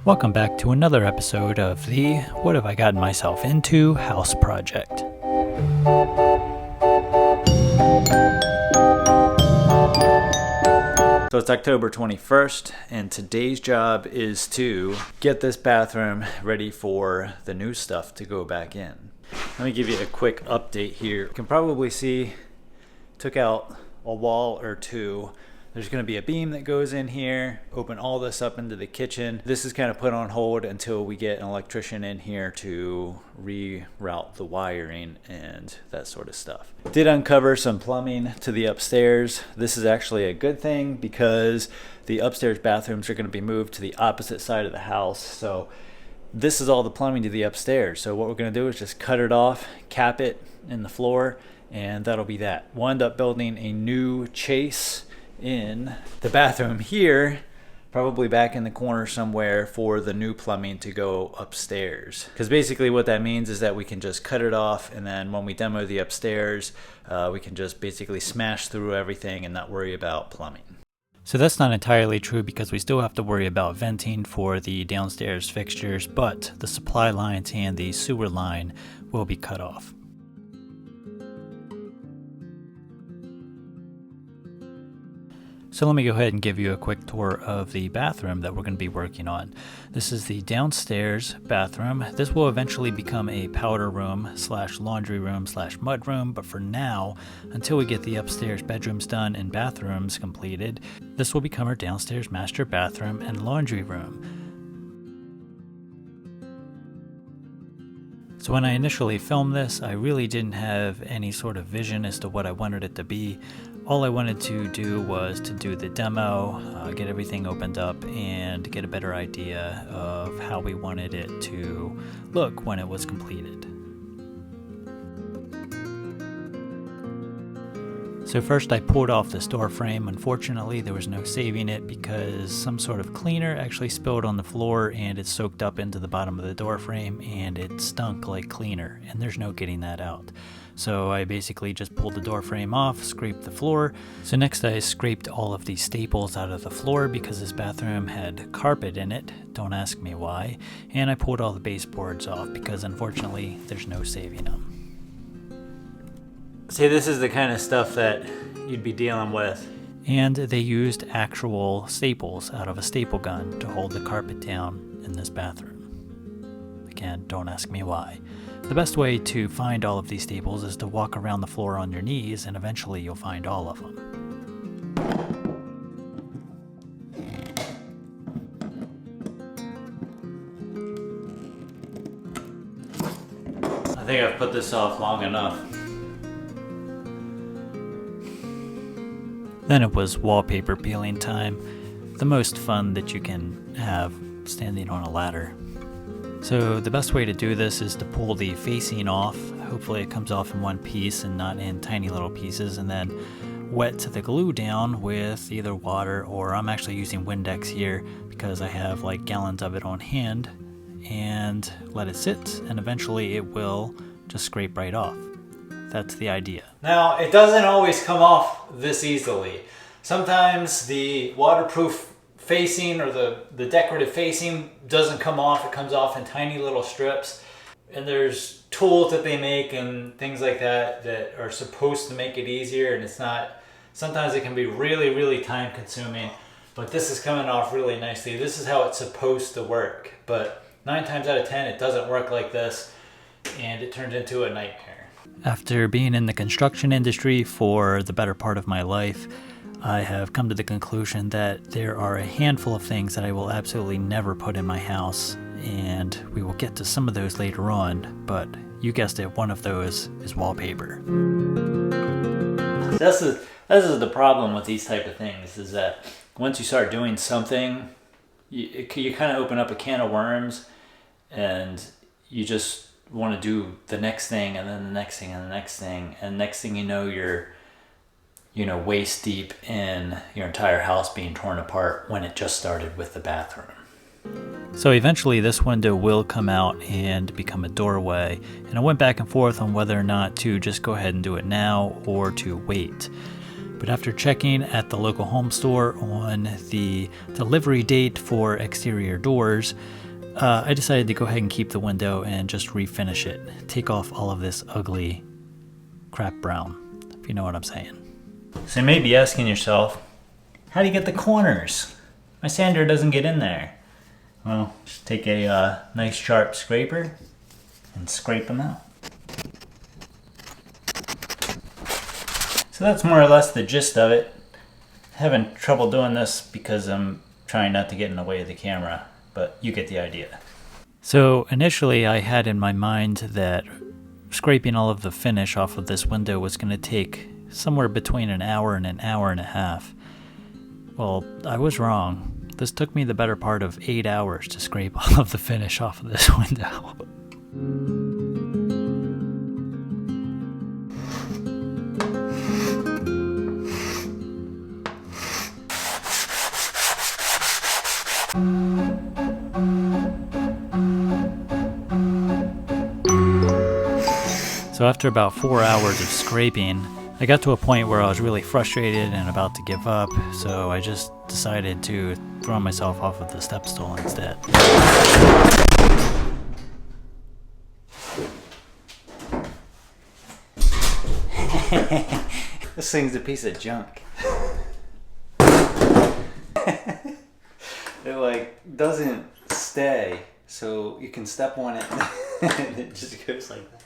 Welcome back to another episode of the What Have I Gotten Myself Into house project. So it's October 21st, and today's job is to get this bathroom ready for the new stuff to go back in. Let me give you a quick update here. You can probably see, took out a wall or two. There's going to be a beam that goes in here, open all this up into the kitchen. This is kind of put on hold until we get an electrician in here to reroute the wiring and that sort of stuff. Did uncover some plumbing to the upstairs. This is actually a good thing because the upstairs bathrooms are going to be moved to the opposite side of the house. So this is all the plumbing to the upstairs. So what we're going to do is just cut it off, cap it in the floor, and that'll be that. We'll end up building a new chase in the bathroom here, probably back in the corner somewhere, for the new plumbing to go upstairs. Because basically what that means is that we can just cut it off, and then when we demo the upstairs, we can just basically smash through everything and not worry about plumbing. So that's not entirely true because we still have to worry about venting for the downstairs fixtures, but the supply lines and the sewer line will be cut off. So let me go ahead and give you a quick tour of the bathroom that we're going to be working on. This is the downstairs bathroom. This will eventually become a powder room / laundry room / mud room, but for now, until we get the upstairs bedrooms done and bathrooms completed, this will become our downstairs master bathroom and laundry room. So when I initially filmed this, I really didn't have any sort of vision as to what I wanted it to be. All I wanted to do was to do the demo, get everything opened up, and get a better idea of how we wanted it to look when it was completed. So first I pulled off this door frame. Unfortunately, there was no saving it because some sort of cleaner actually spilled on the floor and it soaked up into the bottom of the door frame and it stunk like cleaner, and there's no getting that out. So I basically just pulled the door frame off, scraped the floor. So next I scraped all of these staples out of the floor because this bathroom had carpet in it. Don't ask me why. And I pulled all the baseboards off because unfortunately there's no saving them. See, this is the kind of stuff that you'd be dealing with. And they used actual staples out of a staple gun to hold the carpet down in this bathroom. Again, don't ask me why. The best way to find all of these staples is to walk around the floor on your knees, and eventually you'll find all of them. I think I've put this off long enough. Then it was wallpaper peeling time, the most fun that you can have standing on a ladder. So the best way to do this is to pull the facing off. Hopefully it comes off in one piece and not in tiny little pieces, and then wet the glue down with either water, or I'm actually using Windex here because I have like gallons of it on hand, and let it sit, and eventually it will just scrape right off. That's the idea. Now, it doesn't always come off this easily. Sometimes the waterproof facing or the decorative facing doesn't come off. It comes off in tiny little strips. And there's tools that they make and things like that that are supposed to make it easier, and it's not. Sometimes it can be really, really time consuming, but this is coming off really nicely. This is how it's supposed to work, but 9 times out of 10 it doesn't work like this, and it turns into a nightmare. After being in the construction industry for the better part of my life, I have come to the conclusion that there are a handful of things that I will absolutely never put in my house, and we will get to some of those later on, but you guessed it, one of those is wallpaper. This is the problem with these type of things, is that once you start doing something, you kind of open up a can of worms, and you just want to do the next thing, and then the next thing, and the next thing, and next thing you know, you're waist deep in your entire house being torn apart when it just started with the bathroom. So eventually this window will come out and become a doorway, and I went back and forth on whether or not to just go ahead and do it now or to wait. But after checking at the local home store on the delivery date for exterior doors, I decided to go ahead and keep the window and just refinish it. Take off all of this ugly crap brown, if you know what I'm saying. So you may be asking yourself, how do you get the corners? My sander doesn't get in there. Well, just take a nice sharp scraper and scrape them out. So that's more or less the gist of it. Having trouble doing this because I'm trying not to get in the way of the camera, but you get the idea. So initially I had in my mind that scraping all of the finish off of this window was going to take somewhere between an hour and a half. Well, I was wrong. This took me the better part of 8 hours to scrape all of the finish off of this window. So after about 4 hours of scraping, I got to a point where I was really frustrated and about to give up, so I just decided to throw myself off of the step stool instead. This thing's a piece of junk. It like doesn't stay, so you can step on it and it just goes like that.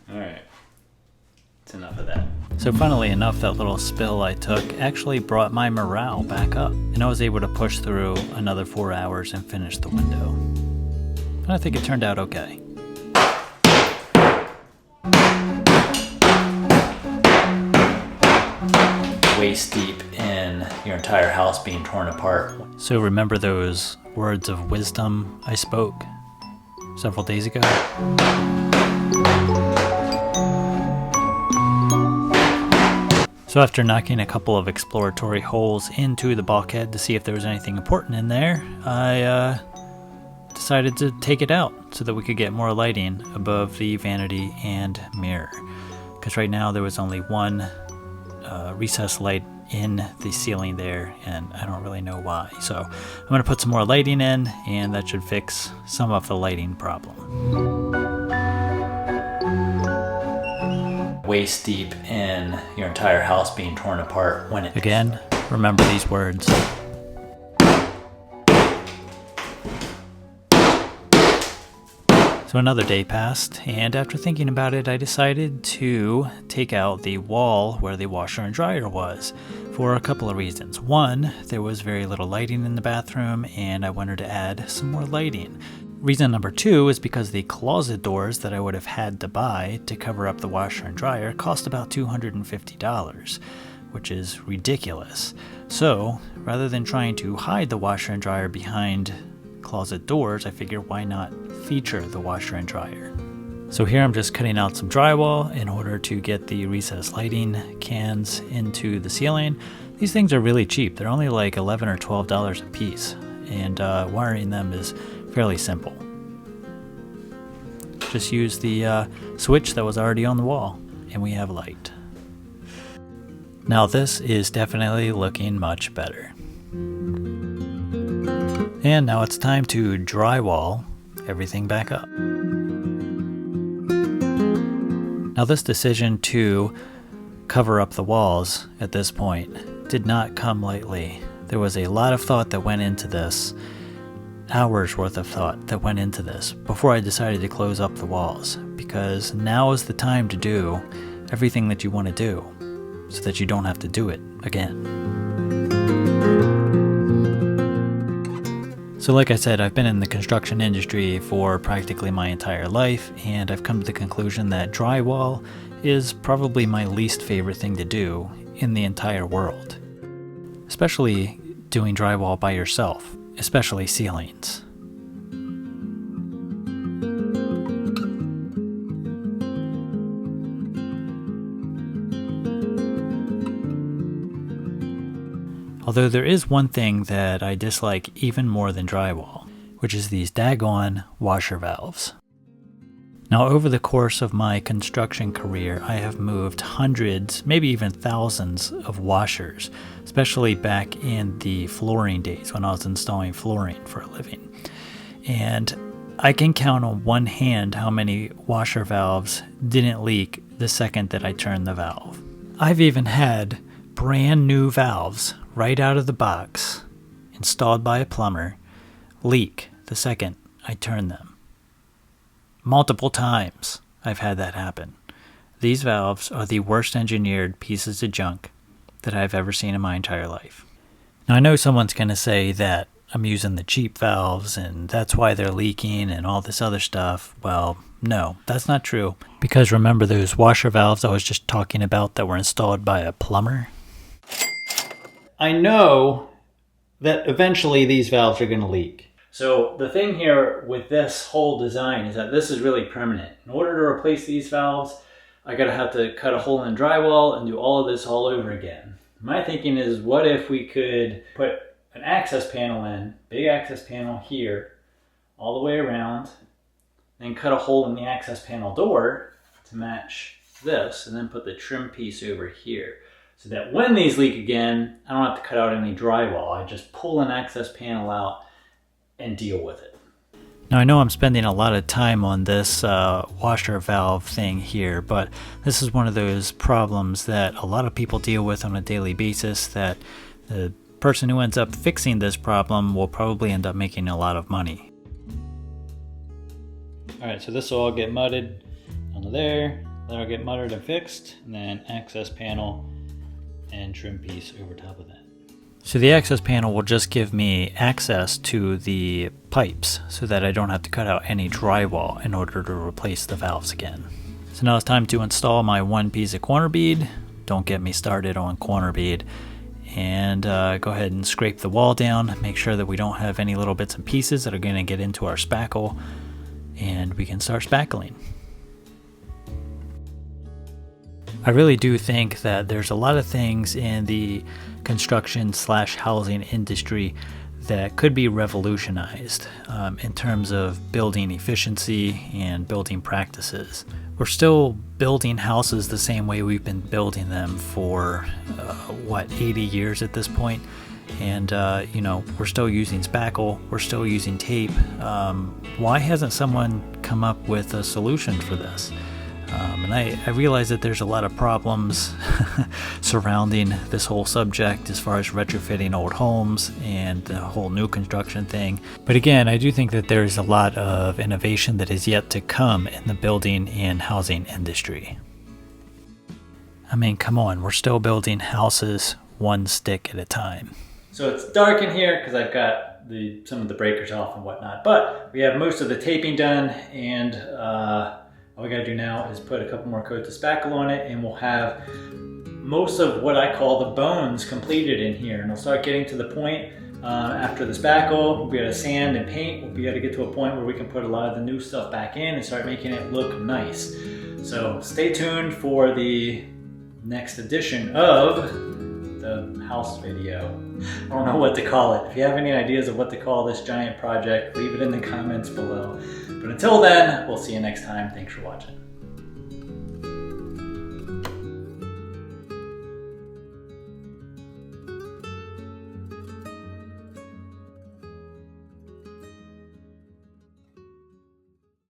Alright, that's enough of that. So funnily enough, that little spill I took actually brought my morale back up, and I was able to push through another 4 hours and finish the window. And I think it turned out okay. Waist deep in your entire house being torn apart. So remember those words of wisdom I spoke several days ago? So after knocking a couple of exploratory holes into the bulkhead to see if there was anything important in there, I decided to take it out so that we could get more lighting above the vanity and mirror. Because right now there was only one recessed light in the ceiling there, and I don't really know why. So I'm going to put some more lighting in, and that should fix some of the lighting problem. Waist deep in your entire house being torn apart when it... Again, remember these words. So another day passed, and after thinking about it, I decided to take out the wall where the washer and dryer was for a couple of reasons. One, there was very little lighting in the bathroom, and I wanted to add some more lighting. Reason number two is because the closet doors that I would have had to buy to cover up the washer and dryer cost about $250, which is ridiculous. So, rather than trying to hide the washer and dryer behind closet doors, I figured why not feature the washer and dryer. So here I'm just cutting out some drywall in order to get the recessed lighting cans into the ceiling. These things are really cheap. They're only like $11 or $12 a piece, and wiring them is fairly simple. Just use the switch that was already on the wall, and we have light. Now this is definitely looking much better. And now it's time to drywall everything back up. Now this decision to cover up the walls at this point did not come lightly. There was a lot of thought that went into this, hours worth of thought that went into this before I decided to close up the walls, because now is the time to do everything that you want to do so that you don't have to do it again. So like I said, I've been in the construction industry for practically my entire life, and I've come to the conclusion that drywall is probably my least favorite thing to do in the entire world. Especially doing drywall by yourself, especially ceilings. Although there is one thing that I dislike even more than drywall, which is these daggone washer valves. Now, over the course of my construction career, I have moved hundreds, maybe even thousands of washers, especially back in the flooring days when I was installing flooring for a living. And I can count on one hand how many washer valves didn't leak the second that I turned the valve. I've even had brand new valves right out of the box, installed by a plumber, leak the second I turned them. Multiple times I've had that happen. These valves are the worst engineered pieces of junk that I've ever seen in my entire life. Now, I know someone's going to say that I'm using the cheap valves and that's why they're leaking and all this other stuff. Well, no, that's not true. Because remember those washer valves I was just talking about that were installed by a plumber? I know that eventually these valves are going to leak. So the thing here with this whole design is that this is really permanent. In order to replace these valves, I gotta have to cut a hole in the drywall and do all of this all over again. My thinking is, what if we could put an access panel in, big access panel here, all the way around, then cut a hole in the access panel door to match this, and then put the trim piece over here. So that when these leak again, I don't have to cut out any drywall. I just pull an access panel out and deal with it. Now, I know I'm spending a lot of time on this washer valve thing here, but this is one of those problems that a lot of people deal with on a daily basis, that the person who ends up fixing this problem will probably end up making a lot of money. Alright, so this will all get mudded onto there, that'll get muttered and fixed, and then access panel and trim piece over top of that. So the access panel will just give me access to the pipes so that I don't have to cut out any drywall in order to replace the valves again. So now it's time to install my one piece of corner bead. Don't get me started on corner bead. And go ahead and scrape the wall down. Make sure that we don't have any little bits and pieces that are going to get into our spackle. And we can start spackling. I really do think that there's a lot of things in the construction/housing industry that could be revolutionized in terms of building efficiency and building practices. We're still building houses the same way we've been building them for 80 years at this point. And we're still using spackle, we're still using tape. Why hasn't someone come up with a solution for this? And I realize that there's a lot of problems surrounding this whole subject as far as retrofitting old homes and the whole new construction thing. But again, I do think that there's a lot of innovation that is yet to come in the building and housing industry. I mean, come on, we're still building houses one stick at a time. So it's dark in here because I've got some of the breakers off and whatnot, but we have most of the taping done, and all we gotta do now is put a couple more coats of spackle on it, and we'll have most of what I call the bones completed in here. And we'll start getting to the point after the spackle, we'll be able to sand and paint. We'll be able to get to a point where we can put a lot of the new stuff back in and start making it look nice. So stay tuned for the next edition of the house video. I don't know what to call it. If you have any ideas of what to call this giant project, leave it in the comments below. But until then, we'll see you next time. Thanks for watching.